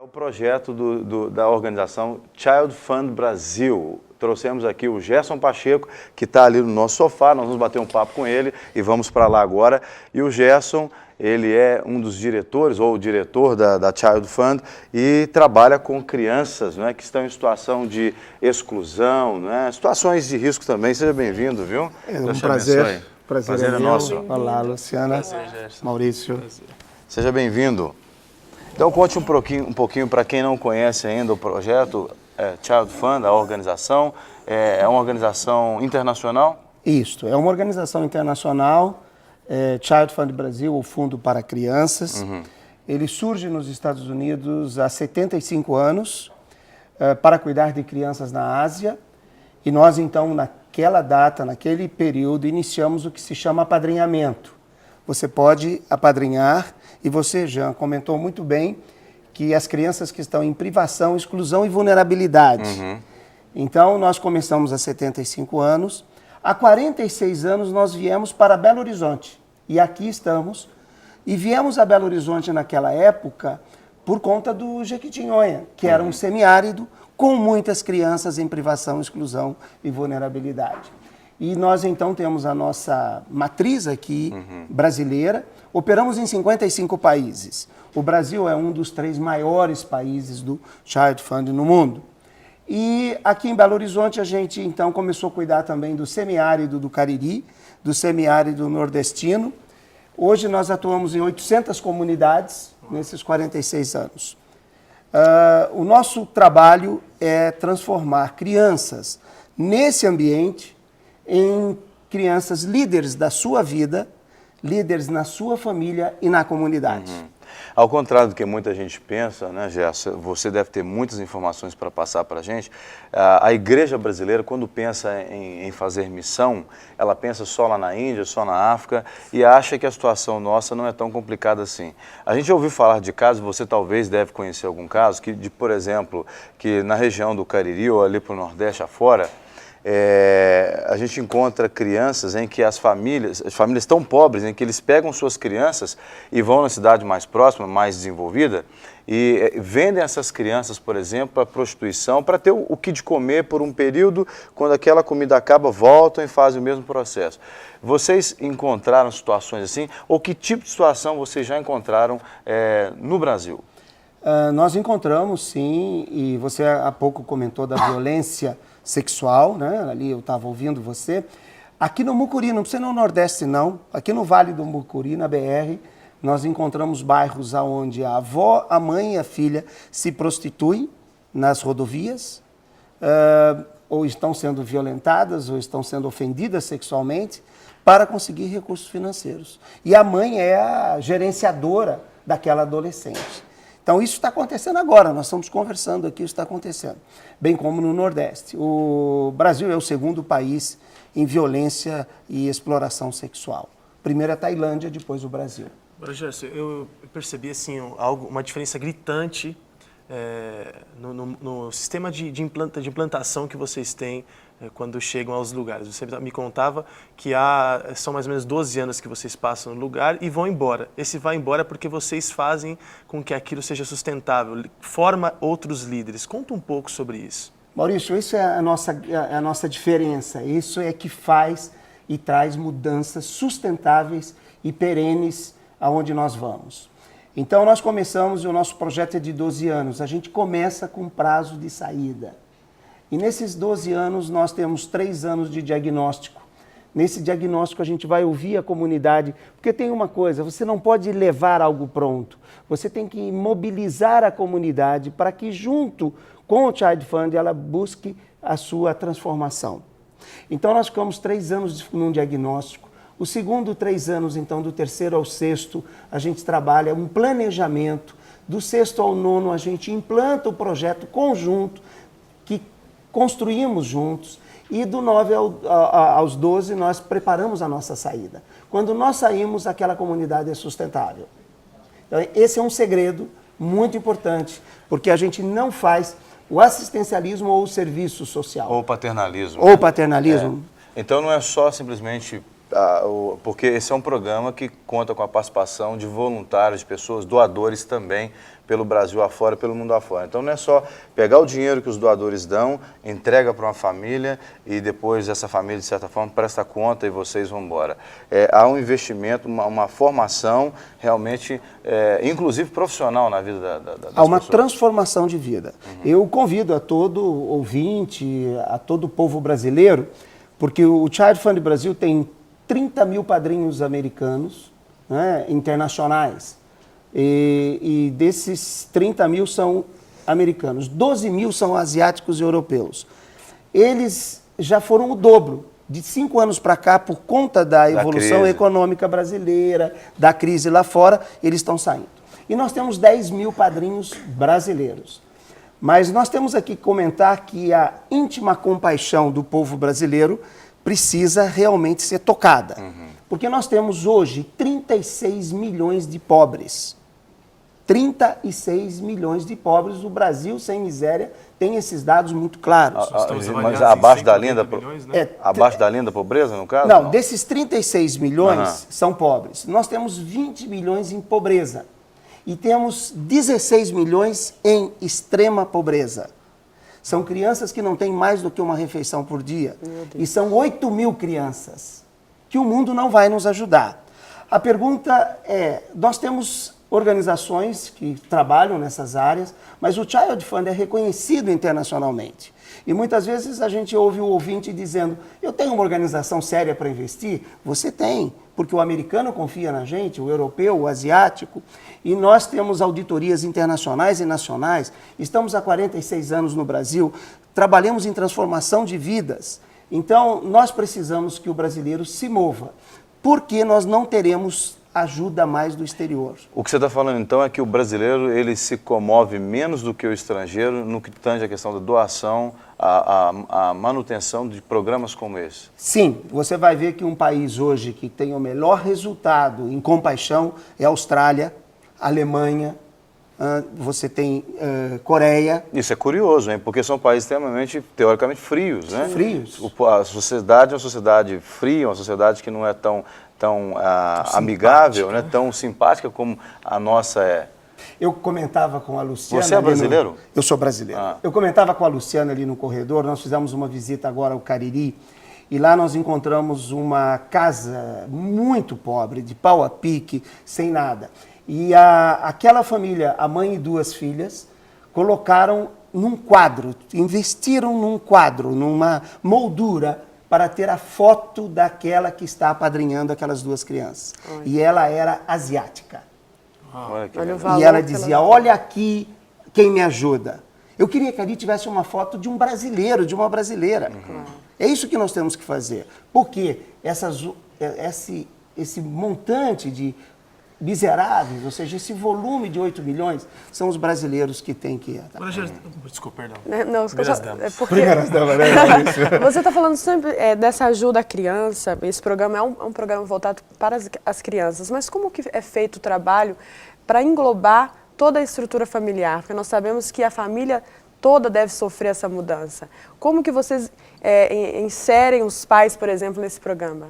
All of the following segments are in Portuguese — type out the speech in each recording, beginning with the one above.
O projeto da organização Child Fund Brasil. Trouxemos aqui o Gerson Pacheco, que está ali no nosso sofá, nós vamos bater um papo com ele e vamos para lá agora. E o Gerson, ele é um dos diretores, ou o diretor da Child Fund, e trabalha com crianças, né, que estão em situação de exclusão, né, situações de risco também. Seja bem-vindo, viu? É um prazer. Prazer é nosso. Olá, Luciana. Prazer, Maurício. Prazer. Seja bem-vindo. Então, conte um pouquinho para quem não conhece ainda o projeto Child Fund, a organização. É uma organização internacional? Isso, é uma organização internacional, Child Fund Brasil, o Fundo para Crianças. Uhum. Ele surge nos Estados Unidos há 75 anos para cuidar de crianças na Ásia. E nós, então, naquela data, naquele período, iniciamos o que se chama apadrinhamento. Você pode apadrinhar, e você, Jean, comentou muito bem que as crianças que estão em privação, exclusão e vulnerabilidade. Uhum. Então, nós começamos há 75 anos. Há 46 anos, nós viemos para Belo Horizonte. E aqui estamos. E viemos a Belo Horizonte naquela época por conta do Jequitinhonha, que era um semiárido com muitas crianças em privação, exclusão e vulnerabilidade. E nós, então, temos a nossa matriz aqui, brasileira. Operamos em 55 países. O Brasil é um dos 3 maiores países do Child Fund no mundo. E aqui em Belo Horizonte, a gente, então, começou a cuidar também do semiárido do Cariri, do semiárido nordestino. Hoje, nós atuamos em 800 comunidades nesses 46 anos. O nosso trabalho é transformar crianças nesse ambiente em crianças líderes da sua vida, líderes na sua família e na comunidade. Uhum. Ao contrário do que muita gente pensa, né, Gerson, você deve ter muitas informações para passar para a gente. A igreja brasileira, quando pensa em fazer missão, ela pensa só lá na Índia, só na África, e acha que a situação nossa não é tão complicada assim. A gente ouviu falar de casos, você talvez deve conhecer algum caso, por exemplo, que na região do Cariri ou ali para o Nordeste afora, a gente encontra crianças em que as famílias tão pobres, em que eles pegam suas crianças e vão na cidade mais próxima, mais desenvolvida, e vendem essas crianças, por exemplo, para prostituição, para ter o que de comer por um período, quando aquela comida acaba, voltam e fazem o mesmo processo. Vocês encontraram situações assim? Ou que tipo de situação vocês já encontraram no Brasil? Nós encontramos, sim, e você há pouco comentou da violência sexual, né? Ali eu estava ouvindo você. Aqui no Mucuri, não precisa ir no Nordeste não, aqui no Vale do Mucuri, na BR, nós encontramos bairros onde a avó, a mãe e a filha se prostituem nas rodovias, ou estão sendo violentadas, ou estão sendo ofendidas sexualmente, para conseguir recursos financeiros. E a mãe é a gerenciadora daquela adolescente. Então, isso está acontecendo agora, nós estamos conversando aqui, isso está acontecendo, bem como no Nordeste. O Brasil é o segundo país em violência e exploração sexual. Primeiro a Tailândia, depois o Brasil. Agora, Gerson, eu percebi assim, uma diferença gritante no sistema de implantação que vocês têm quando chegam aos lugares. Você me contava que são mais ou menos 12 anos que vocês passam no lugar e vão embora. Esse vai embora porque vocês fazem com que aquilo seja sustentável, forma outros líderes. Conta um pouco sobre isso. Maurício, isso é a nossa diferença. Isso é que faz e traz mudanças sustentáveis e perenes aonde nós vamos. Então, nós começamos, e o nosso projeto é de 12 anos. A gente começa com prazo de saída. E nesses 12 anos, nós temos 3 anos de diagnóstico. Nesse diagnóstico, a gente vai ouvir a comunidade, porque tem uma coisa, você não pode levar algo pronto. Você tem que mobilizar a comunidade para que, junto com o Child Fund, ela busque a sua transformação. Então, nós ficamos 3 anos num diagnóstico. O segundo 3 anos, então, do terceiro ao sexto, a gente trabalha um planejamento. Do sexto ao nono, a gente implanta o projeto conjunto, que construímos juntos. E do 9 aos 12, nós preparamos a nossa saída. Quando nós saímos, aquela comunidade é sustentável. Então, esse é um segredo muito importante, porque a gente não faz o assistencialismo ou o serviço social. Ou paternalismo. Ou paternalismo. Então, não é só simplesmente porque esse é um programa que conta com a participação de voluntários, de pessoas, doadores também, pelo Brasil afora, pelo mundo afora. Então não é só pegar o dinheiro que os doadores dão, entrega para uma família e depois essa família, de certa forma, presta conta e vocês vão embora. Há um investimento, uma formação realmente, inclusive profissional na vida das pessoas. Há uma transformação de vida. Eu convido a todo ouvinte, a todo o povo brasileiro, porque o Child Fund Brasil tem 30 mil padrinhos americanos, né, internacionais. E desses 30 mil são americanos, 12 mil são asiáticos e europeus. Eles já foram o dobro. De 5 anos para cá, por conta da evolução econômica brasileira, da crise lá fora, eles estão saindo. E nós temos 10 mil padrinhos brasileiros. Mas nós temos aqui que comentar que a íntima compaixão do povo brasileiro precisa realmente ser tocada. Porque nós temos hoje 36 milhões de pobres. 36 milhões de pobres. O Brasil, sem miséria, tem esses dados muito claros. Mas abaixo da linha da milhões, né? abaixo da linha da pobreza, no caso? Não, desses 36 milhões são pobres. Nós temos 20 milhões em pobreza. E temos 16 milhões em extrema pobreza. São crianças que não têm mais do que uma refeição por dia. E são 8 mil crianças que o mundo não vai nos ajudar. A pergunta é, nós temos organizações que trabalham nessas áreas, mas o Child Fund é reconhecido internacionalmente. E muitas vezes a gente ouve o ouvinte dizendo, eu tenho uma organização séria para investir? Você tem, porque o americano confia na gente, o europeu, o asiático, e nós temos auditorias internacionais e nacionais, estamos há 46 anos no Brasil, trabalhamos em transformação de vidas. Então, nós precisamos que o brasileiro se mova, porque nós não teremos ajuda mais do exterior. O que você está falando, então, é que o brasileiro ele se comove menos do que o estrangeiro no que tange a questão da doação, a manutenção de programas como esse. Sim, você vai ver que um país hoje que tem o melhor resultado em compaixão é a Austrália, a Alemanha, você tem Coreia. Isso é curioso, hein? Porque são países extremamente, teoricamente, frios, né? Frios. A sociedade é uma sociedade fria, uma sociedade que não é tão amigável, né? Tão simpática como a nossa é. Eu comentava com a Luciana... Você é brasileiro? Eu sou brasileiro. Eu comentava com a Luciana ali no corredor, nós fizemos uma visita agora ao Cariri, e lá nós encontramos uma casa muito pobre, de pau a pique, sem nada. E aquela família, a mãe e 2 filhas, colocaram num quadro, investiram num quadro, numa moldura, para ter a foto daquela que está apadrinhando aquelas 2 crianças. Oi. E ela era asiática. E ela dizia, olha aqui quem me ajuda. Eu queria que ali tivesse uma foto de um brasileiro, de uma brasileira. É isso que nós temos que fazer. Porque esse montante de miseráveis, ou seja, esse volume de 8 milhões, são os brasileiros que têm que... Desculpa, perdão. Não, Primeiras damas. Primeiras damas, né? Você está falando sempre dessa ajuda à criança, esse programa é um programa voltado para as crianças, mas como que é feito o trabalho para englobar toda a estrutura familiar? Porque nós sabemos que a família toda deve sofrer essa mudança. Como que vocês inserem os pais, por exemplo, nesse programa?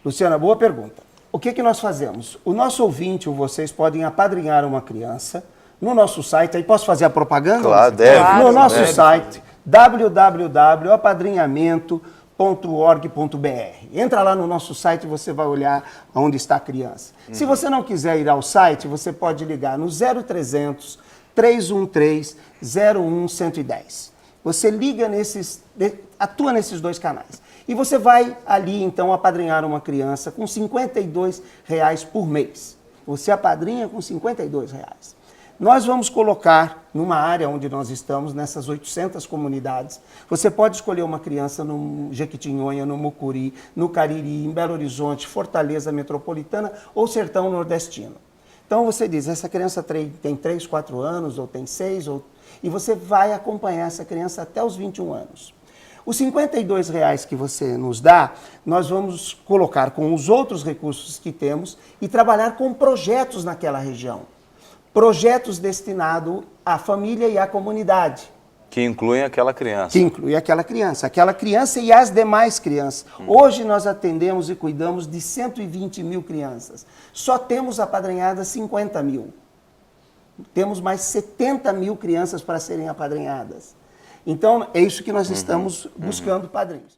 Luciana, boa pergunta. O que nós fazemos? O nosso ouvinte ou vocês podem apadrinhar uma criança no nosso site. Aí posso fazer a propaganda? Claro, deve. No nosso site, www.apadrinhamento.org.br. Entra lá no nosso site e você vai olhar onde está a criança. Se você não quiser ir ao site, você pode ligar no 0300 313 0110. Você liga atua nesses 2 canais. E você vai ali, então, apadrinhar uma criança com R$ 52 por mês. Você apadrinha com R$ 52. Nós vamos colocar numa área onde nós estamos, nessas 800 comunidades, você pode escolher uma criança no Jequitinhonha, no Mucuri, no Cariri, em Belo Horizonte, Fortaleza Metropolitana ou Sertão Nordestino. Então você diz, essa criança tem 3, 4 anos, ou tem 6, e você vai acompanhar essa criança até os 21 anos. Os R$ 52 que você nos dá, nós vamos colocar com os outros recursos que temos e trabalhar com projetos naquela região. Projetos destinados à família e à comunidade. Que incluem aquela criança. Que inclui aquela criança e as demais crianças. Hoje nós atendemos e cuidamos de 120 mil crianças. Só temos apadrinhadas 50 mil. Temos mais 70 mil crianças para serem apadrinhadas. Então, é isso que nós estamos buscando, padrinhos.